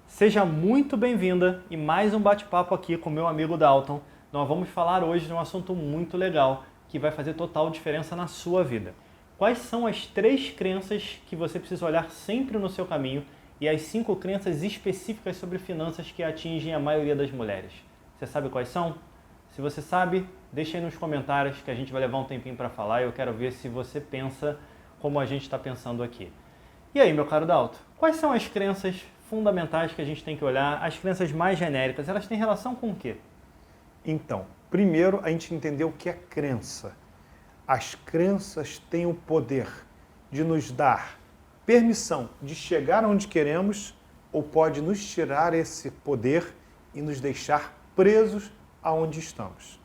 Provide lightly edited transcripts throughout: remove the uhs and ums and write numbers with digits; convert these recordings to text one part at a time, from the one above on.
Seja muito bem-vinda e mais um bate-papo aqui com meu amigo Dalton. Nós vamos falar hoje de um assunto muito legal que vai fazer total diferença na sua vida. Quais são as 3 crenças que você precisa olhar sempre no seu caminho e as 5 crenças específicas sobre finanças que atingem a maioria das mulheres? Você sabe quais são? Se você sabe, deixa aí nos comentários que a gente vai levar um tempinho para falar e eu quero ver se você pensa como a gente está pensando aqui. E aí, meu caro Dalton, quais são as crenças fundamentais que a gente tem que olhar, as crenças mais genéricas? Elas têm relação com o quê? Então, primeiro a gente entender o que é crença. As crenças têm o poder de nos dar permissão de chegar onde queremos ou pode nos tirar esse poder e nos deixar presos aonde estamos.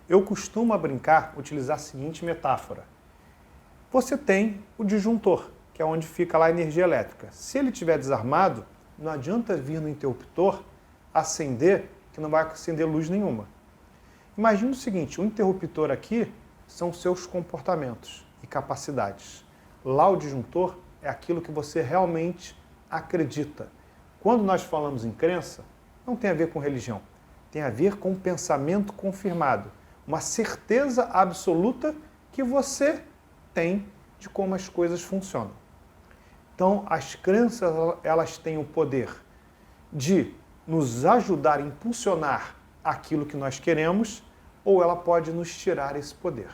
Eu costumo brincar, utilizar a seguinte metáfora. Você tem o disjuntor, que é onde fica lá a energia elétrica. Se ele estiver desarmado, não adianta vir no interruptor acender, que não vai acender luz nenhuma. Imagina o seguinte, o interruptor aqui são seus comportamentos e capacidades. Lá o disjuntor é aquilo que você realmente acredita. Quando nós falamos em crença, não tem a ver com religião, tem a ver com pensamento confirmado, uma certeza absoluta que você tem de como as coisas funcionam. Então, as crenças, elas têm o poder de nos ajudar a impulsionar aquilo que nós queremos, ou ela pode nos tirar esse poder.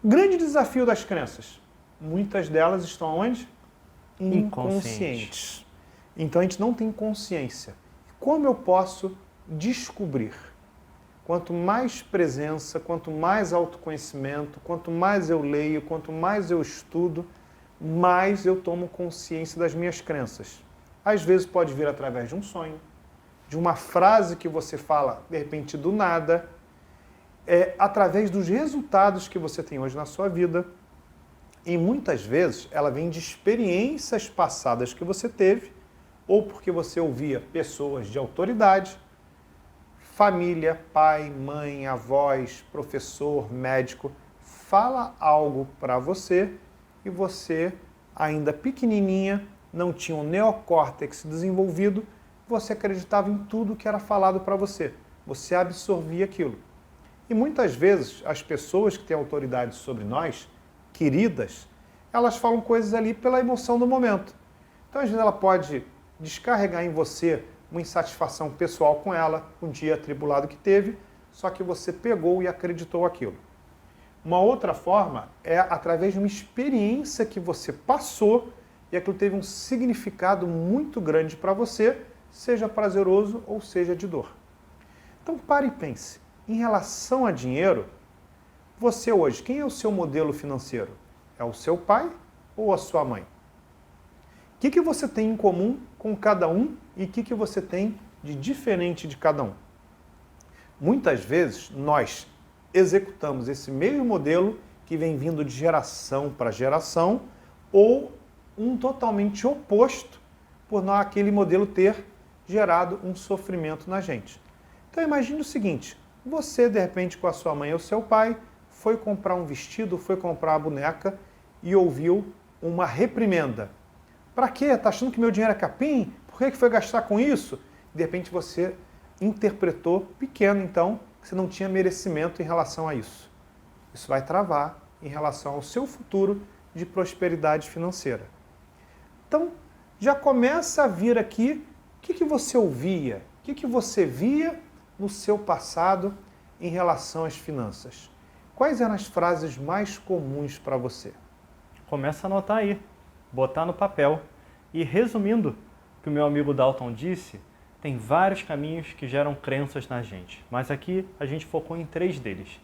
Grande desafio das crenças. Muitas delas estão onde? Inconscientes. Então, a gente não tem consciência. Como eu posso descobrir? Quanto mais presença, quanto mais autoconhecimento, quanto mais eu leio, quanto mais eu estudo, mais eu tomo consciência das minhas crenças. Às vezes pode vir através de um sonho, de uma frase que você fala, de repente, do nada, através dos resultados que você tem hoje na sua vida. E muitas vezes ela vem de experiências passadas que você teve, ou porque você ouvia pessoas de autoridade, família, pai, mãe, avós, professor, médico, fala algo para você e você, ainda pequenininha, não tinha um neocórtex desenvolvido, você acreditava em tudo que era falado para você. Você absorvia aquilo. E muitas vezes as pessoas que têm autoridade sobre nós, queridas, elas falam coisas ali pela emoção do momento. Então, às vezes, ela pode descarregar em você uma insatisfação pessoal com ela, um dia atribulado que teve, só que você pegou e acreditou aquilo. Uma outra forma é através de uma experiência que você passou e aquilo teve um significado muito grande para você, seja prazeroso ou seja de dor. Então pare e pense, em relação a dinheiro, você hoje, quem é o seu modelo financeiro? É o seu pai ou a sua mãe? O que você tem em comum com cada um e o que você tem de diferente de cada um? Muitas vezes nós executamos esse mesmo modelo que vem vindo de geração para geração ou um totalmente oposto por aquele modelo ter gerado um sofrimento na gente. Então imagine o seguinte, você de repente com a sua mãe ou seu pai foi comprar um vestido, foi comprar uma boneca e ouviu uma reprimenda. Para quê? Está achando que meu dinheiro é capim? Por que foi gastar com isso? De repente você interpretou pequeno, então, que você não tinha merecimento em relação a isso. Isso vai travar em relação ao seu futuro de prosperidade financeira. Então, já começa a vir aqui o que você ouvia, o que você via no seu passado em relação às finanças. Quais eram as frases mais comuns para você? Começa a anotar aí, botar no papel. E resumindo o que o meu amigo Dalton disse, tem vários caminhos que geram crenças na gente, mas aqui a gente focou em 3 deles.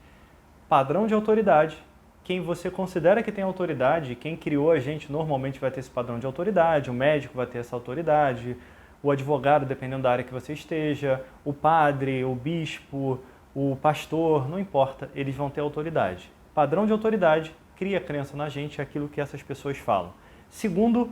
Padrão de autoridade. Quem você considera que tem autoridade, quem criou a gente normalmente vai ter esse padrão de autoridade, o médico vai ter essa autoridade, o advogado, dependendo da área que você esteja, o padre, o bispo, o pastor, não importa, eles vão ter autoridade. Padrão de autoridade cria crença na gente, é aquilo que essas pessoas falam. Segundo,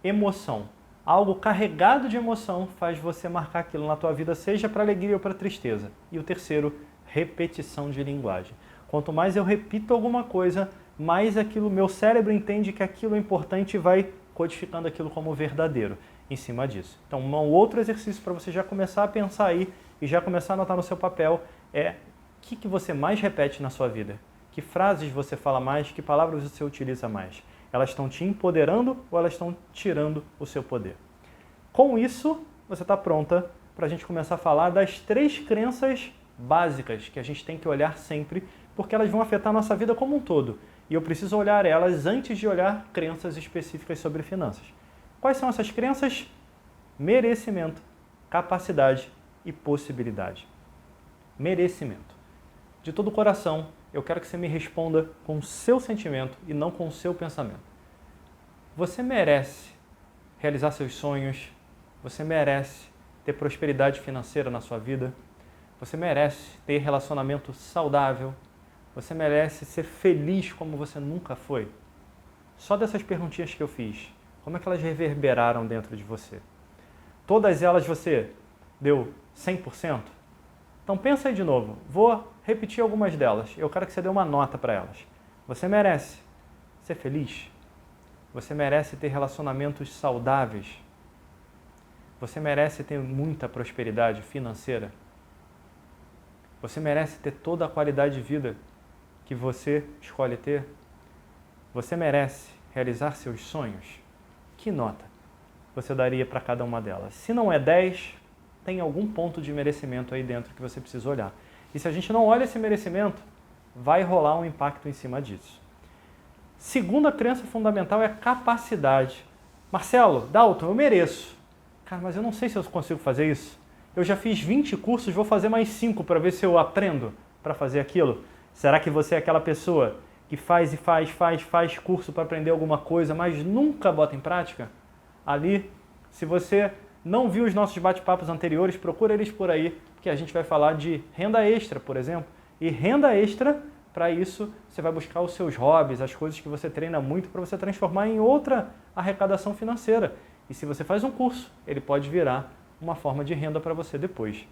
emoção. Algo carregado de emoção faz você marcar aquilo na tua vida, seja para alegria ou para tristeza. E o terceiro, repetição de linguagem. Quanto mais eu repito alguma coisa, mais aquilo, meu cérebro entende que aquilo é importante e vai codificando aquilo como verdadeiro. em cima disso. Então, um outro exercício para você já começar a pensar aí e já começar a anotar no seu papel é o que você mais repete na sua vida? Que frases você fala mais? Que palavras você utiliza mais? Elas estão te empoderando ou elas estão tirando o seu poder? Com isso, você está pronta para a gente começar a falar das 3 crenças básicas que a gente tem que olhar sempre, porque elas vão afetar a nossa vida como um todo. E eu preciso olhar elas antes de olhar crenças específicas sobre finanças. Quais são essas crenças? Merecimento, capacidade e possibilidade. Merecimento. De todo o coração, eu quero que você me responda com o seu sentimento e não com o seu pensamento. Você merece realizar seus sonhos, você merece ter prosperidade financeira na sua vida, você merece ter relacionamento saudável, você merece ser feliz como você nunca foi. Só dessas perguntinhas que eu fiz, como é que elas reverberaram dentro de você? Todas elas você deu 100%? Então pensa aí de novo, vou repetir algumas delas, eu quero que você dê uma nota para elas. Você merece ser feliz? Você merece ter relacionamentos saudáveis? Você merece ter muita prosperidade financeira? Você merece ter toda a qualidade de vida que você escolhe ter? Você merece realizar seus sonhos? Que nota você daria para cada uma delas? Se não é 10, tem algum ponto de merecimento aí dentro que você precisa olhar. E se a gente não olha esse merecimento, vai rolar um impacto em cima disso. Segunda crença fundamental é capacidade. Marcelo, Dalton, eu mereço. Cara, mas eu não sei se eu consigo fazer isso. Eu já fiz 20 cursos, vou fazer mais 5 para ver se eu aprendo para fazer aquilo. Será que você é aquela pessoa que faz curso para aprender alguma coisa, mas nunca bota em prática? Ali, se você não viu os nossos bate-papos anteriores, procura eles por aí, porque a gente vai falar de renda extra, por exemplo. E renda extra, para isso, você vai buscar os seus hobbies, as coisas que você treina muito para você transformar em outra arrecadação financeira. E se você faz um curso, ele pode virar uma forma de renda para você depois.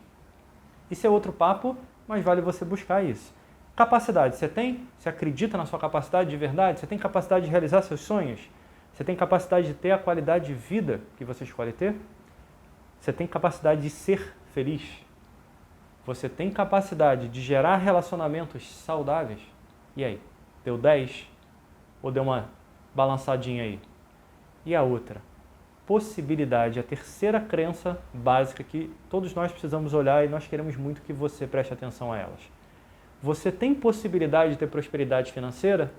Isso é outro papo, mas vale você buscar isso. Capacidade, você tem? Você acredita na sua capacidade de verdade? Você tem capacidade de realizar seus sonhos? Você tem capacidade de ter a qualidade de vida que você escolhe ter? Você tem capacidade de ser feliz? Você tem capacidade de gerar relacionamentos saudáveis? E aí? Deu 10? Ou deu uma balançadinha aí? E a outra? Possibilidade, a terceira crença básica que todos nós precisamos olhar e nós queremos muito que você preste atenção a elas. Você tem possibilidade de ter prosperidade financeira?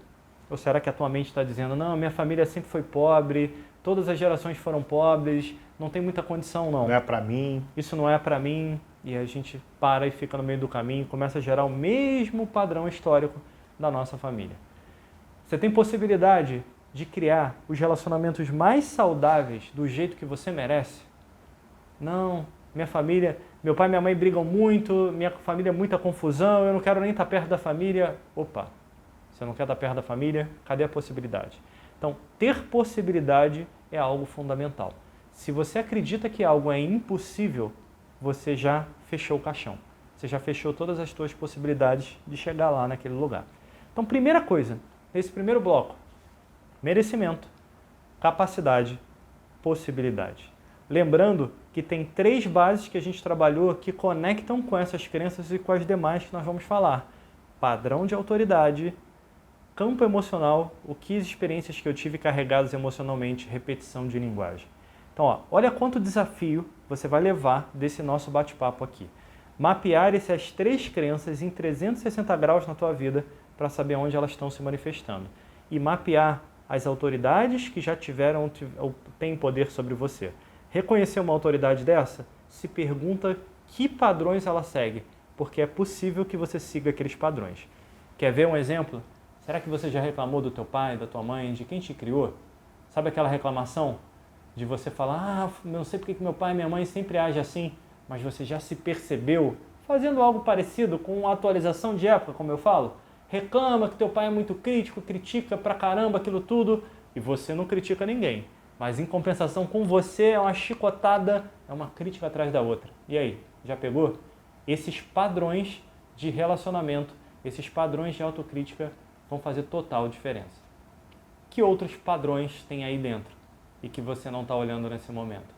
Ou será que a tua mente está dizendo, não, minha família sempre foi pobre, todas as gerações foram pobres, não tem muita condição não. Não é para mim. Isso não é para mim. E a gente para e fica no meio do caminho, começa a gerar o mesmo padrão histórico da nossa família. Você tem possibilidade de criar os relacionamentos mais saudáveis do jeito que você merece? Não, minha família, meu pai e minha mãe brigam muito, minha família é muita confusão, eu não quero nem estar perto da família. Opa, você não quer estar perto da família? Cadê a possibilidade? Então, ter possibilidade é algo fundamental. Se você acredita que algo é impossível, você já fechou o caixão. Você já fechou todas as suas possibilidades de chegar lá naquele lugar. Então, primeira coisa, nesse primeiro bloco, merecimento, capacidade, possibilidade. Lembrando que tem 3 bases que a gente trabalhou que conectam com essas crenças e com as demais que nós vamos falar. Padrão de autoridade, campo emocional, o que as experiências que eu tive carregadas emocionalmente, repetição de linguagem. Então, olha quanto desafio você vai levar desse nosso bate-papo aqui. Mapear essas 3 crenças em 360 graus na tua vida para saber onde elas estão se manifestando. E mapear as autoridades que já tiveram ou têm poder sobre você. Reconhecer uma autoridade dessa? Se pergunta que padrões ela segue, porque é possível que você siga aqueles padrões. Quer ver um exemplo? Será que você já reclamou do teu pai, da tua mãe, de quem te criou? Sabe aquela reclamação de você falar, eu não sei porque que meu pai e minha mãe sempre agem assim, mas você já se percebeu fazendo algo parecido com atualização de época, como eu falo? Reclama que teu pai é muito crítico, critica pra caramba aquilo tudo, e você não critica ninguém. Mas em compensação com você é uma chicotada, é uma crítica atrás da outra. E aí, já pegou? Esses padrões de relacionamento, esses padrões de autocrítica vão fazer total diferença. Que outros padrões tem aí dentro e que você não está olhando nesse momento?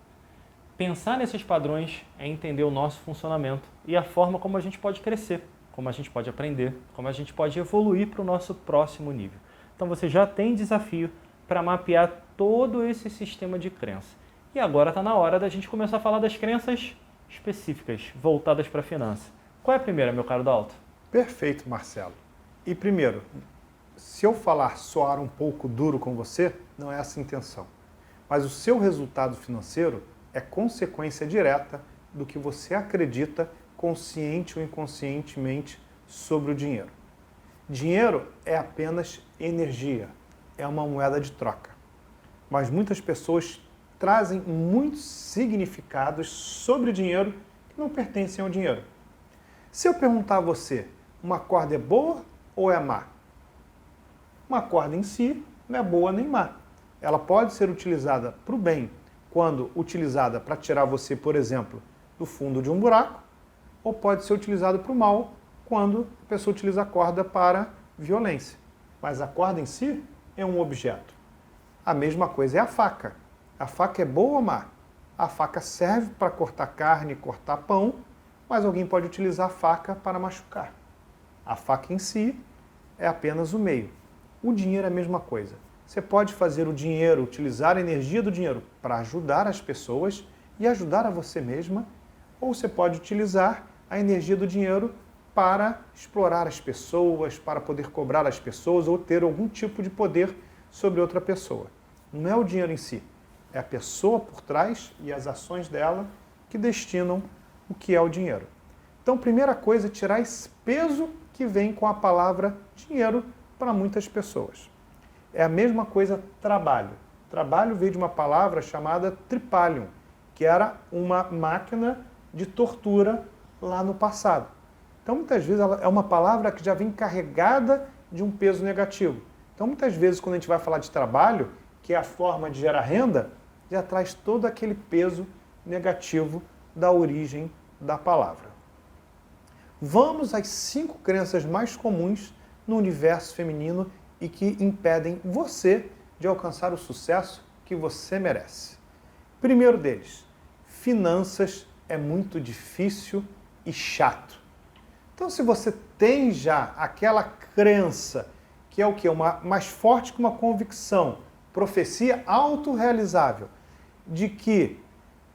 Pensar nesses padrões é entender o nosso funcionamento e a forma como a gente pode crescer, como a gente pode aprender, como a gente pode evoluir para o nosso próximo nível. Então você já tem desafio para mapear todo esse sistema de crença. E agora está na hora da gente começar a falar das crenças específicas, voltadas para a finança. Qual é a primeira, meu caro Dalton? Perfeito, Marcelo. E primeiro, se eu falar soar um pouco duro com você, não é essa a intenção. Mas o seu resultado financeiro é consequência direta do que você acredita, consciente ou inconscientemente, sobre o dinheiro. Dinheiro é apenas energia, é uma moeda de troca. Mas muitas pessoas trazem muitos significados sobre o dinheiro que não pertencem ao dinheiro. Se eu perguntar a você, uma corda é boa ou é má? Uma corda em si não é boa nem má. Ela pode ser utilizada para o bem, quando utilizada para tirar você, por exemplo, do fundo de um buraco, ou pode ser utilizada para o mal, quando a pessoa utiliza a corda para violência. Mas a corda em si é um objeto. A mesma coisa é a faca. A faca é boa ou má? A faca serve para cortar carne, cortar pão, mas alguém pode utilizar a faca para machucar. A faca em si é apenas o meio. O dinheiro é a mesma coisa. Você pode fazer o dinheiro, utilizar a energia do dinheiro para ajudar as pessoas e ajudar a você mesma, ou você pode utilizar a energia do dinheiro para explorar as pessoas, para poder cobrar as pessoas ou ter algum tipo de poder sobre outra pessoa. Não é o dinheiro em si, é a pessoa por trás e as ações dela que destinam o que é o dinheiro. Então, primeira coisa é tirar esse peso que vem com a palavra dinheiro para muitas pessoas. É a mesma coisa trabalho. Trabalho veio de uma palavra chamada tripalium, que era uma máquina de tortura lá no passado. Então, muitas vezes, ela é uma palavra que já vem carregada de um peso negativo. Então, muitas vezes, quando a gente vai falar de trabalho, que é a forma de gerar renda, já traz todo aquele peso negativo da origem da palavra. Vamos às 5 crenças mais comuns no universo feminino e que impedem você de alcançar o sucesso que você merece. Primeiro deles, finanças é muito difícil e chato. Então, se você tem já aquela crença, que é o quê? Mais forte que uma convicção, profecia autorrealizável, de que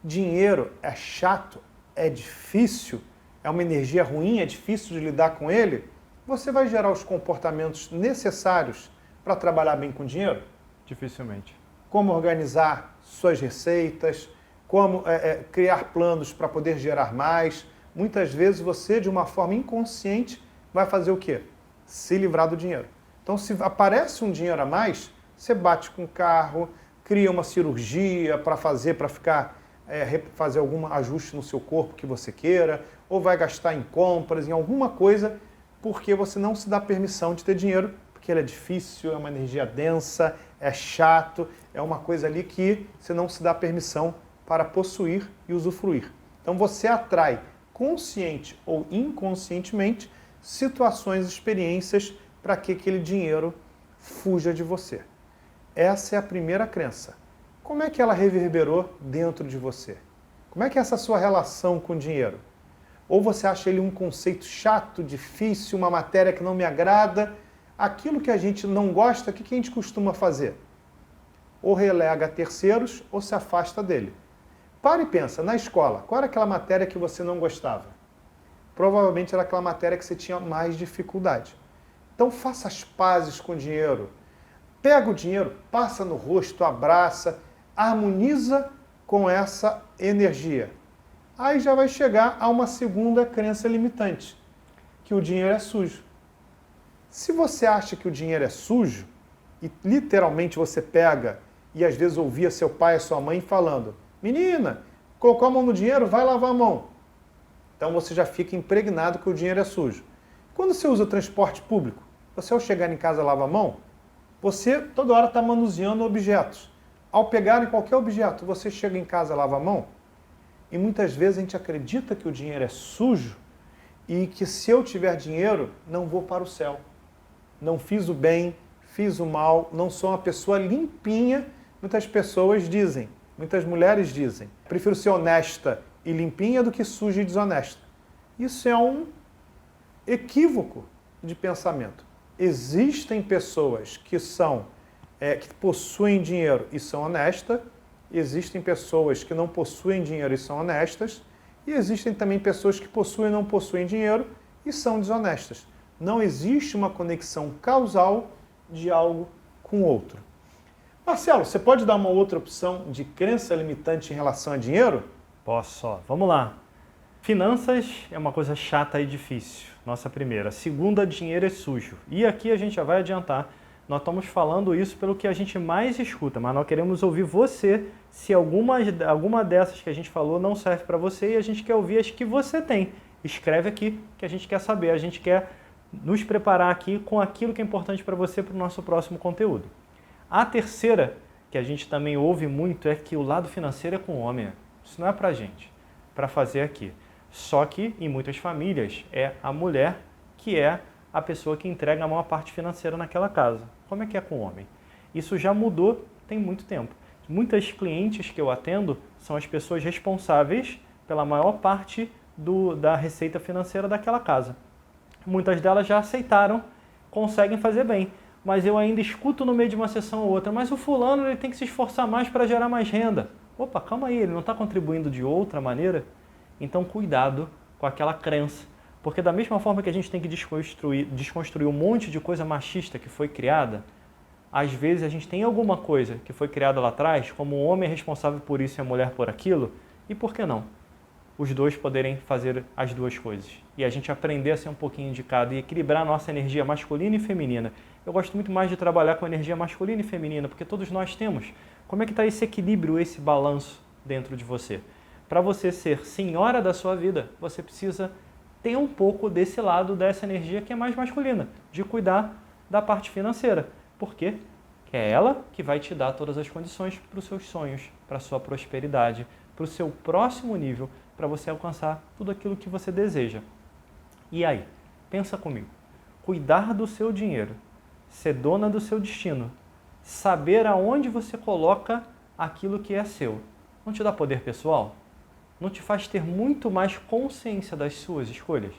dinheiro é chato, é difícil, é uma energia ruim, é difícil de lidar com ele, você vai gerar os comportamentos necessários para trabalhar bem com dinheiro? Dificilmente. Como organizar suas receitas, como criar planos para poder gerar mais. Muitas vezes você, de uma forma inconsciente, vai fazer o quê? Se livrar do dinheiro. Então, se aparece um dinheiro a mais, você bate com o carro, cria uma cirurgia para fazer algum ajuste no seu corpo que você queira, ou vai gastar em compras, em alguma coisa, porque você não se dá permissão de ter dinheiro, porque ele é difícil, é uma energia densa, é chato, é uma coisa ali que você não se dá permissão para possuir e usufruir. Então você atrai, consciente ou inconscientemente, situações, experiências para que aquele dinheiro fuja de você. Essa é a primeira crença. Como é que ela reverberou dentro de você? Como é que é essa sua relação com o dinheiro? Ou você acha ele um conceito chato, difícil, uma matéria que não me agrada? Aquilo que a gente não gosta, o que a gente costuma fazer? Ou relega a terceiros ou se afasta dele. Para e pensa, na escola, qual era aquela matéria que você não gostava? Provavelmente era aquela matéria que você tinha mais dificuldade. Então faça as pazes com o dinheiro. Pega o dinheiro, passa no rosto, abraça, harmoniza com essa energia. Aí já vai chegar a uma segunda crença limitante, que o dinheiro é sujo. Se você acha que o dinheiro é sujo, e literalmente você pega e às vezes ouvia seu pai e sua mãe falando: menina, colocou a mão no dinheiro, vai lavar a mão. Então você já fica impregnado que o dinheiro é sujo. Quando você usa o transporte público, você ao chegar em casa lava a mão, você toda hora está manuseando objetos. Ao pegar em qualquer objeto, você chega em casa, lava a mão, e muitas vezes a gente acredita que o dinheiro é sujo e que se eu tiver dinheiro, não vou para o céu. Não fiz o bem, fiz o mal, não sou uma pessoa limpinha. Muitas pessoas dizem, Muitas mulheres dizem, prefiro ser honesta e limpinha do que suja e desonesta. Isso é um equívoco de pensamento. Existem pessoas que que possuem dinheiro e são honestas, existem pessoas que não possuem dinheiro e são honestas, e existem também pessoas que possuem e não possuem dinheiro e são desonestas. Não existe uma conexão causal de algo com o outro. Marcelo, você pode dar uma outra opção de crença limitante em relação a dinheiro? Posso, ó. Vamos lá. Finanças é uma coisa chata e difícil, nossa primeira. Segunda, dinheiro é sujo. E aqui a gente já vai adiantar, nós estamos falando isso pelo que a gente mais escuta, mas nós queremos ouvir você se alguma dessas que a gente falou não serve para você e a gente quer ouvir as que você tem. Escreve aqui que a gente quer saber, a gente quer nos preparar aqui com aquilo que é importante para você para o nosso próximo conteúdo. A terceira, que a gente também ouve muito, é que o lado financeiro é com o homem. Isso não é pra gente, para fazer aqui. Só que, em muitas famílias, é a mulher que é a pessoa que entrega a maior parte financeira naquela casa. Como é que é com o homem? Isso já mudou tem muito tempo. Muitas clientes que eu atendo são as pessoas responsáveis pela maior parte da receita financeira daquela casa. Muitas delas já aceitaram, conseguem fazer bem. Mas eu ainda escuto no meio de uma sessão ou outra, mas o fulano ele tem que se esforçar mais para gerar mais renda. Opa, calma aí, ele não está contribuindo de outra maneira? Então cuidado com aquela crença. Porque da mesma forma que a gente tem que desconstruir um monte de coisa machista que foi criada, às vezes a gente tem alguma coisa que foi criada lá atrás, como o homem é responsável por isso e a mulher por aquilo, e por que não? Os dois poderem fazer as duas coisas. E a gente aprender a ser um pouquinho de cada e equilibrar a nossa energia masculina e feminina. Eu gosto muito mais de trabalhar com energia masculina e feminina, porque todos nós temos. Como é que está esse equilíbrio, esse balanço dentro de você? Para você ser senhora da sua vida, você precisa ter um pouco desse lado, dessa energia que é mais masculina, de cuidar da parte financeira. Por quê? Que é ela que vai te dar todas as condições para os seus sonhos, para a sua prosperidade, para o seu próximo nível, para você alcançar tudo aquilo que você deseja. E aí, pensa comigo. Cuidar do seu dinheiro, ser dona do seu destino, saber aonde você coloca aquilo que é seu, não te dá poder pessoal? Não te faz ter muito mais consciência das suas escolhas?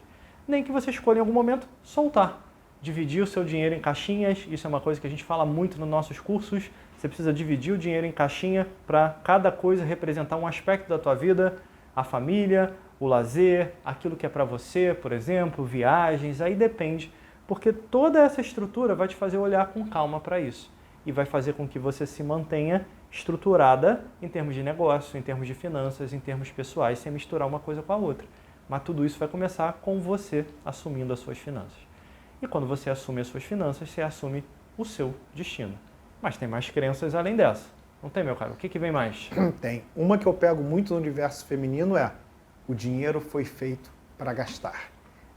Nem que você escolha em algum momento soltar. Dividir o seu dinheiro em caixinhas, isso é uma coisa que a gente fala muito nos nossos cursos. Você precisa dividir o dinheiro em caixinha para cada coisa representar um aspecto da tua vida, a família, o lazer, aquilo que é para você, por exemplo, viagens, aí depende. Porque toda essa estrutura vai te fazer olhar com calma para isso e vai fazer com que você se mantenha estruturada em termos de negócio, em termos de finanças, em termos pessoais, sem misturar uma coisa com a outra. Mas tudo isso vai começar com você assumindo as suas finanças. E quando você assume as suas finanças, você assume o seu destino. Mas tem mais crenças além dessa. Não tem, meu caro? O que vem mais? Tem. Uma que eu pego muito no universo feminino é: o dinheiro foi feito para gastar.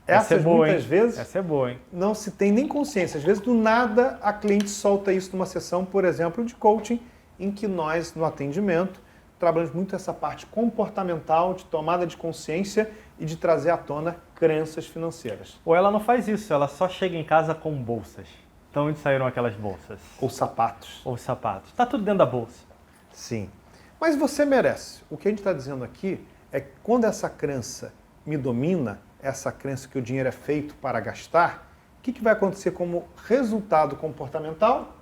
Essa é boa, muitas vezes essa é boa, hein? Não se tem nem consciência. Às vezes, do nada, a cliente solta isso numa sessão, por exemplo, de coaching, em que nós, no atendimento, trabalhamos muito essa parte comportamental, de tomada de consciência e de trazer à tona crenças financeiras. Ou ela não faz isso, ela só chega em casa com bolsas. Então, onde saíram aquelas bolsas? Ou sapatos. Ou sapatos. Está tudo dentro da bolsa. Sim. Mas você merece. O que a gente está dizendo aqui é que quando essa crença me domina, essa crença que o dinheiro é feito para gastar, o que vai acontecer como resultado comportamental?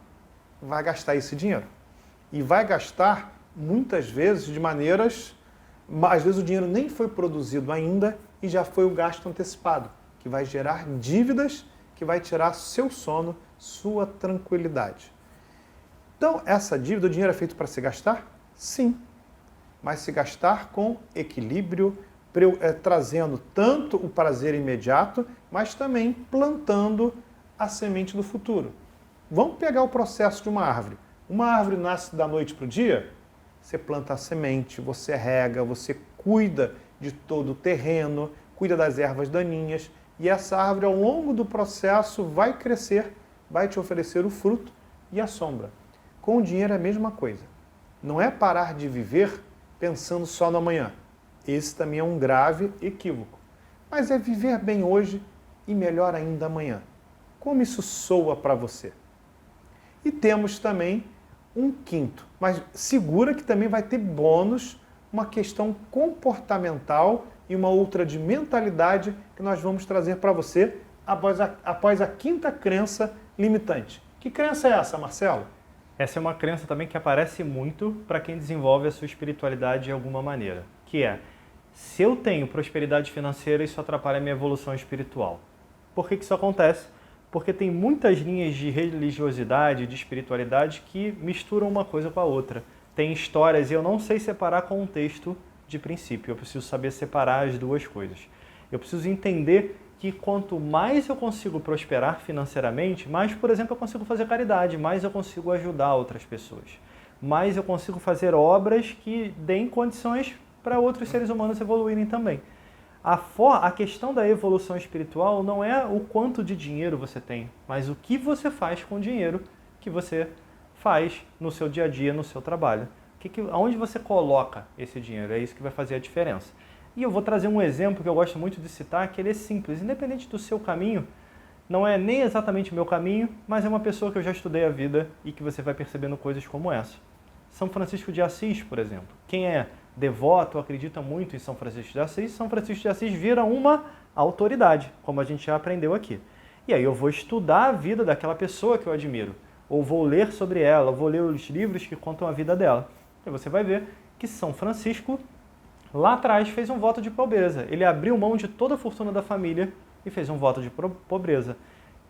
Vai gastar esse dinheiro. E vai gastar, muitas vezes, de maneiras... Às vezes o dinheiro nem foi produzido ainda e já foi o gasto antecipado, que vai gerar dívidas, que vai tirar seu sono, sua tranquilidade. Então, essa dívida, o dinheiro é feito para se gastar? Sim. Mas se gastar com equilíbrio, trazendo tanto o prazer imediato, mas também plantando a semente do futuro. Vamos pegar o processo de uma árvore. Uma árvore nasce da noite para o dia? Você planta a semente, você rega, você cuida de todo o terreno, cuida das ervas daninhas, e essa árvore, ao longo do processo, vai crescer, vai te oferecer o fruto e a sombra. Com o dinheiro é a mesma coisa. Não é parar de viver pensando só no amanhã. Esse também é um grave equívoco. Mas é viver bem hoje e melhor ainda amanhã. Como isso soa para você? E temos também 1/5. Mas segura que também vai ter bônus, uma questão comportamental e uma outra de mentalidade que nós vamos trazer para você após a quinta crença limitante. Que crença é essa, Marcelo? Essa é uma crença também que aparece muito para quem desenvolve a sua espiritualidade de alguma maneira, que é: se eu tenho prosperidade financeira, isso atrapalha a minha evolução espiritual. Por que isso acontece? Porque tem muitas linhas de religiosidade, de espiritualidade que misturam uma coisa com a outra. Tem histórias e eu não sei separar contexto de princípio. Eu preciso saber separar as duas coisas. Eu preciso entender que quanto mais eu consigo prosperar financeiramente, mais, por exemplo, eu consigo fazer caridade, mais eu consigo ajudar outras pessoas, mais eu consigo fazer obras que deem condições para outros seres humanos evoluírem também. A questão da evolução espiritual não é o quanto de dinheiro você tem, mas o que você faz com o dinheiro que você faz no seu dia a dia, no seu trabalho. Aonde você coloca esse dinheiro? É isso que vai fazer a diferença. E eu vou trazer um exemplo que eu gosto muito de citar, que ele é simples. Independente do seu caminho, não é nem exatamente o meu caminho, mas é uma pessoa que eu já estudei a vida e que você vai percebendo coisas como essa. São Francisco de Assis, por exemplo. Quem é devoto, acredita muito em São Francisco de Assis vira uma autoridade, como a gente já aprendeu aqui. E aí eu vou estudar a vida daquela pessoa que eu admiro, ou vou ler sobre ela, ou vou ler os livros que contam a vida dela. E você vai ver que São Francisco, lá atrás, fez um voto de pobreza. Ele abriu mão de toda a fortuna da família e fez um voto de pobreza.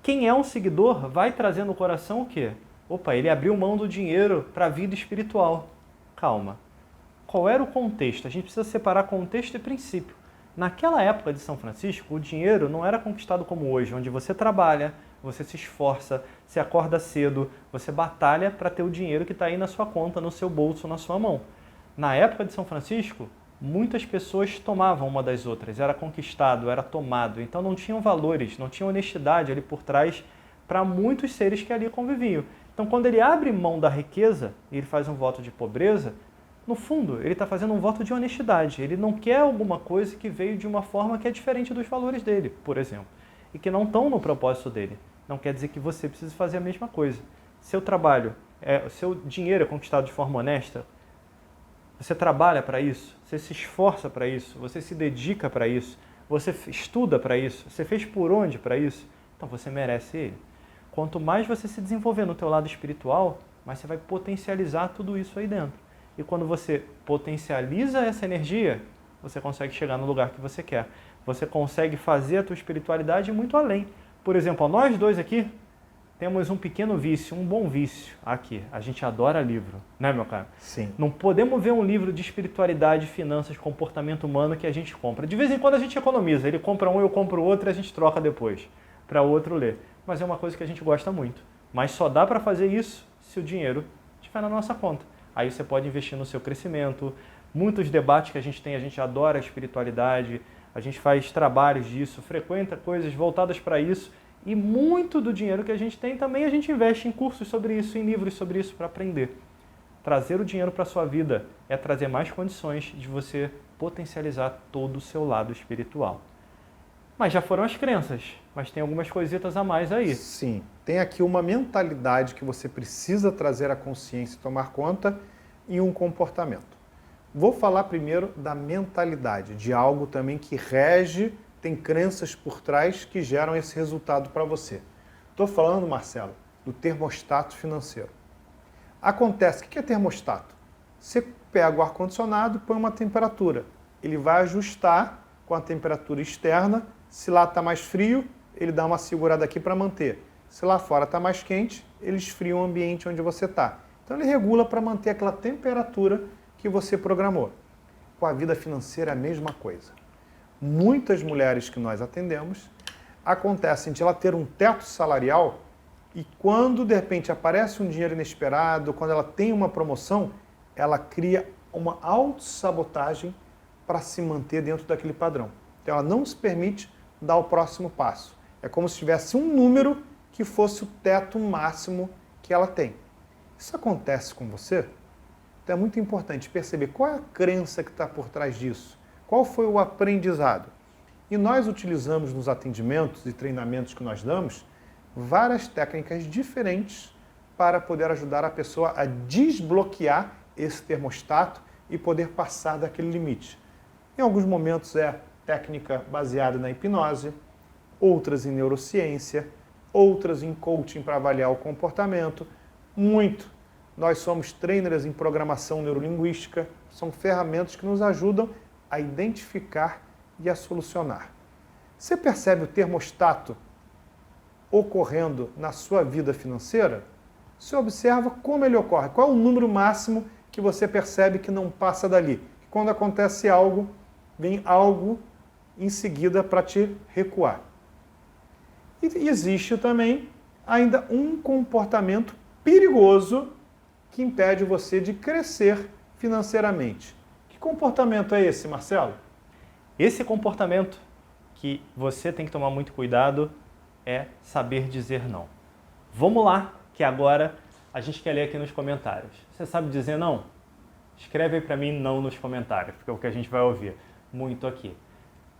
Quem é um seguidor vai trazer no coração o quê? Opa, ele abriu mão do dinheiro para a vida espiritual. Calma. Qual era o contexto? A gente precisa separar contexto e princípio. Naquela época de São Francisco, o dinheiro não era conquistado como hoje, onde você trabalha, você se esforça, você acorda cedo, você batalha para ter o dinheiro que está aí na sua conta, no seu bolso, na sua mão. Na época de São Francisco, muitas pessoas tomavam uma das outras, era conquistado, era tomado, então não tinham valores, não tinha honestidade ali por trás para muitos seres que ali conviviam. Então, quando ele abre mão da riqueza e ele faz um voto de pobreza, no fundo, ele está fazendo um voto de honestidade. Ele não quer alguma coisa que veio de uma forma que é diferente dos valores dele, por exemplo, e que não estão no propósito dele. Não quer dizer que você precise fazer a mesma coisa. Seu trabalho, seu dinheiro é conquistado de forma honesta, você trabalha para isso, você se esforça para isso, você se dedica para isso, você estuda para isso, você fez por onde para isso, então você merece ele. Quanto mais você se desenvolver no teu lado espiritual, mais você vai potencializar tudo isso aí dentro. E quando você potencializa essa energia, você consegue chegar no lugar que você quer. Você consegue fazer a tua espiritualidade muito além. Por exemplo, nós dois aqui temos um pequeno vício, um bom vício aqui. A gente adora livro, né, meu cara? Sim. Não podemos ver um livro de espiritualidade, finanças, comportamento humano que a gente compra. De vez em quando a gente economiza. Ele compra um, eu compro outro e a gente troca depois para o outro ler. Mas é uma coisa que a gente gosta muito. Mas só dá para fazer isso se o dinheiro estiver na nossa conta. Aí você pode investir no seu crescimento. Muitos debates que a gente adora a espiritualidade, a gente faz trabalhos disso, frequenta coisas voltadas para isso. E muito do dinheiro que a gente tem também a gente investe em cursos sobre isso, em livros sobre isso para aprender. Trazer o dinheiro para a sua vida é trazer mais condições de você potencializar todo o seu lado espiritual. Mas já foram as crenças, mas tem algumas coisitas a mais aí. Sim, tem aqui uma mentalidade que você precisa trazer à consciência e tomar conta e um comportamento. Vou falar primeiro da mentalidade, de algo também que rege, tem crenças por trás que geram esse resultado para você. Estou falando, Marcelo, do termostato financeiro. Acontece, o que é termostato? Você pega o ar-condicionado e põe uma temperatura. Ele vai ajustar com a temperatura externa. Se lá está mais frio, ele dá uma segurada aqui para manter. Se lá fora está mais quente, ele esfria o ambiente onde você está. Então ele regula para manter aquela temperatura que você programou. Com a vida financeira é a mesma coisa. Muitas mulheres que nós atendemos, acontece de ela ter um teto salarial e quando de repente aparece um dinheiro inesperado, quando ela tem uma promoção, ela cria uma autossabotagem para se manter dentro daquele padrão. Então ela não se permite dar o próximo passo. É como se tivesse um número que fosse o teto máximo que ela tem. Isso acontece com você? Então é muito importante perceber qual é a crença que está por trás disso. Qual foi o aprendizado? E nós utilizamos nos atendimentos e treinamentos que nós damos várias técnicas diferentes para poder ajudar a pessoa a desbloquear esse termostato e poder passar daquele limite. Em alguns momentos é técnica baseada na hipnose, outras em neurociência, outras em coaching para avaliar o comportamento. Nós somos trainers em programação neurolinguística, são ferramentas que nos ajudam a identificar e a solucionar. Você percebe o termostato ocorrendo na sua vida financeira? Você observa como ele ocorre. Qual é o número máximo que você percebe que não passa dali? Quando acontece algo, vem algo em seguida para te recuar. E existe também ainda um comportamento perigoso que impede você de crescer financeiramente. Que comportamento é esse, Marcelo? Esse comportamento que você tem que tomar muito cuidado é saber dizer não. Vamos lá, que agora a gente quer ler aqui nos comentários. Você sabe dizer não? Escreve aí para mim não nos comentários, porque é o que a gente vai ouvir muito aqui.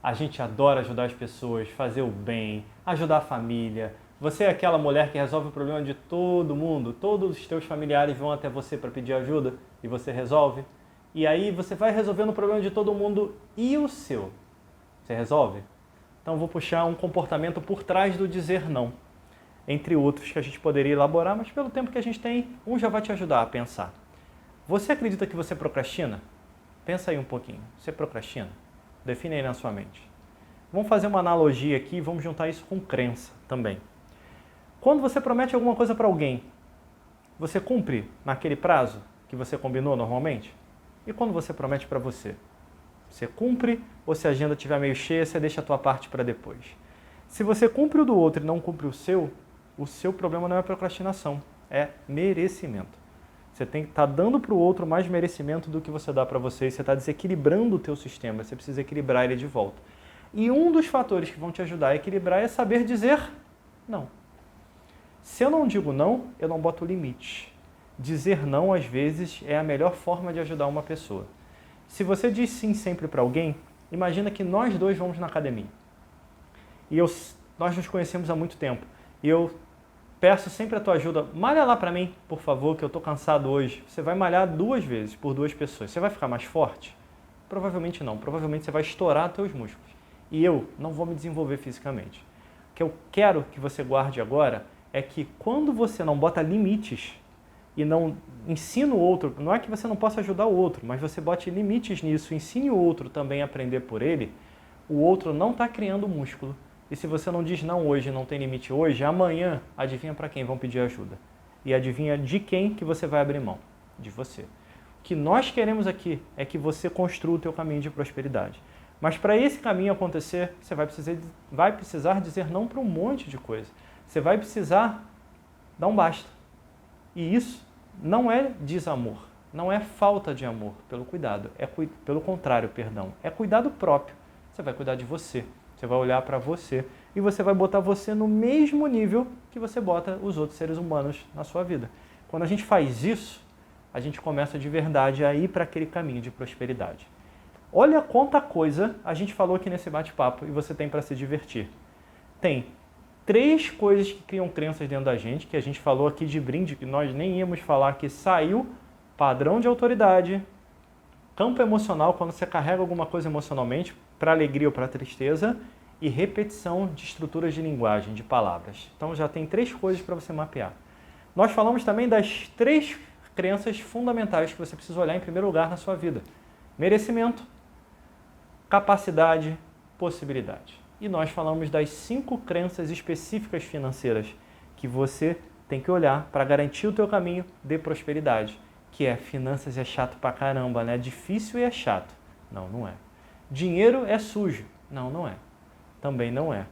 A gente adora ajudar as pessoas, fazer o bem, ajudar a família. Você é aquela mulher que resolve o problema de todo mundo, todos os teus familiares vão até você para pedir ajuda e você resolve. E aí você vai resolvendo o problema de todo mundo e o seu. Você resolve? Então vou puxar um comportamento por trás do dizer não, entre outros que a gente poderia elaborar, mas pelo tempo que a gente tem, um já vai te ajudar a pensar. Você acredita que você procrastina? Pensa aí um pouquinho. Você procrastina? Define aí na sua mente. Vamos fazer uma analogia aqui e vamos juntar isso com crença também. Quando você promete alguma coisa para alguém, você cumpre naquele prazo que você combinou normalmente? E quando você promete para você? Você cumpre ou se a agenda estiver meio cheia, você deixa a tua parte para depois? Se você cumpre o do outro e não cumpre o seu problema não é procrastinação, é merecimento. Você tem que estar dando para o outro mais merecimento do que você dá para você e você está desequilibrando o teu sistema, você precisa equilibrar ele de volta. E um dos fatores que vão te ajudar a equilibrar é saber dizer não. Se eu não digo não, eu não boto limite. Dizer não, às vezes, é a melhor forma de ajudar uma pessoa. Se você diz sim sempre para alguém, imagina que nós dois vamos na academia. E nós nos conhecemos há muito tempo. E eu peço sempre a tua ajuda. Malha lá para mim, por favor, que eu estou cansado hoje. Você vai malhar 2 vezes por 2 pessoas. Você vai ficar mais forte? Provavelmente não. Provavelmente você vai estourar teus músculos. E eu não vou me desenvolver fisicamente. O que eu quero que você guarde agora é que quando você não bota limites e não ensina o outro, não é que você não possa ajudar o outro, mas você bote limites nisso, ensine o outro também a aprender por ele, o outro não está criando músculo. E se você não diz não hoje, não tem limite hoje, amanhã, adivinha para quem vão pedir ajuda. E adivinha de quem que você vai abrir mão? De você. O que nós queremos aqui é que você construa o teu caminho de prosperidade. Mas para esse caminho acontecer, você vai precisar dizer não para um monte de coisa. Você vai precisar dar um basta. E isso não é desamor, não é falta de amor, pelo contrário, é cuidado próprio. Você vai cuidar de você. Você vai olhar para você e você vai botar você no mesmo nível que você bota os outros seres humanos na sua vida. Quando a gente faz isso, a gente começa de verdade a ir para aquele caminho de prosperidade. Olha quanta coisa a gente falou aqui nesse bate-papo e você tem para se divertir. Tem 3 coisas que criam crenças dentro da gente, que a gente falou aqui de brinde, que nós nem íamos falar, que saiu padrão de autoridade, campo emocional, quando você carrega alguma coisa emocionalmente, para alegria ou para tristeza, e repetição de estruturas de linguagem, de palavras. Então já tem 3 coisas para você mapear. Nós falamos também das 3 crenças fundamentais que você precisa olhar em primeiro lugar na sua vida. Merecimento, capacidade, possibilidade. E nós falamos das 5 crenças específicas financeiras que você tem que olhar para garantir o teu caminho de prosperidade, que é finanças é chato pra caramba, né? Difícil e é chato. Não, não é. Dinheiro é sujo. Não, não é. Também não é.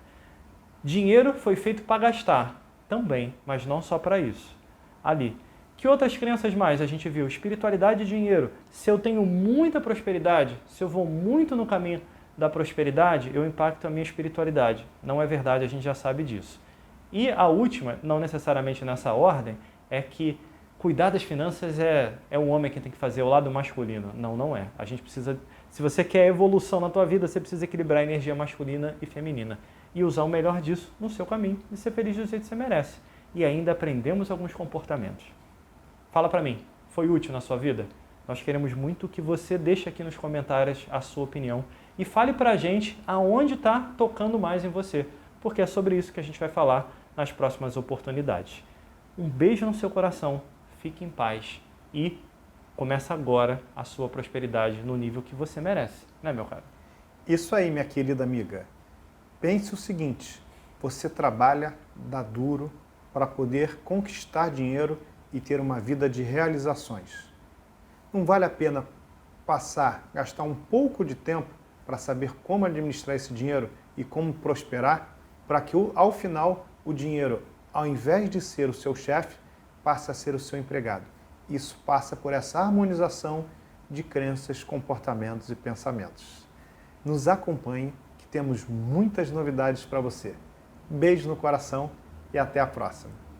Dinheiro foi feito para gastar. Também, mas não só para isso. Ali. Que outras crenças mais a gente viu? Espiritualidade e dinheiro. Se eu tenho muita prosperidade, se eu vou muito no caminho da prosperidade, eu impacto a minha espiritualidade. Não é verdade, a gente já sabe disso. E a última, não necessariamente nessa ordem, é que cuidar das finanças é o homem quem tem que fazer, é o lado masculino. Não, não é. A gente precisa, se você quer evolução na tua vida, você precisa equilibrar a energia masculina e feminina. E usar o melhor disso no seu caminho e ser feliz do jeito que você merece. e ainda aprendemos alguns comportamentos. Fala para mim, foi útil na sua vida? Nós queremos muito que você deixe aqui nos comentários a sua opinião e fale para a gente aonde está tocando mais em você, porque é sobre isso que a gente vai falar nas próximas oportunidades. Um beijo no seu coração, fique em paz e começa agora a sua prosperidade no nível que você merece, né, meu caro? Isso aí, minha querida amiga. Pense o seguinte, você trabalha, dá duro para poder conquistar dinheiro e ter uma vida de realizações. Não vale a pena gastar um pouco de tempo para saber como administrar esse dinheiro e como prosperar, para que ao final o dinheiro, ao invés de ser o seu chefe, passe a ser o seu empregado. Isso passa por essa harmonização de crenças, comportamentos e pensamentos. Nos acompanhe, que temos muitas novidades para você. Beijo no coração e até a próxima.